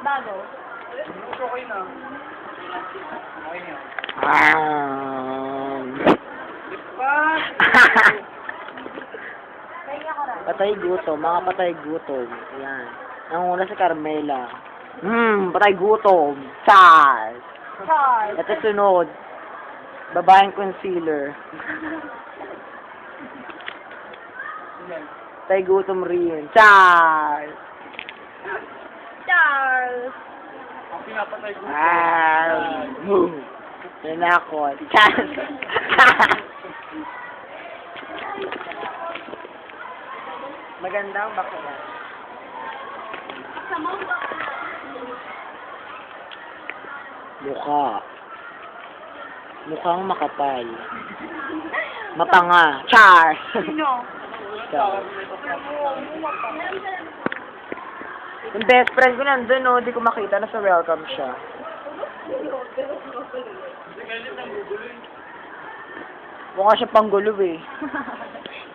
Bago. Okay na. Okay na. Kaya ka rin. Patay gutom, mga patay gutom. Ayan. Nanguna si Carmela. Patay gutom. Charles. Charles. Ito sunod. Babaeng concealer. Patay gutom rin. Charles. Charles. Ang pinapatay ko. Yan na ako. Charles. Maganda ang bakla. Mukha. Mukhang makapal. Mapanga. Char! Sino? Char. Yung best friend ko nandun, no, di ko makita na sa welcome siya. Mukha siya panggulo eh.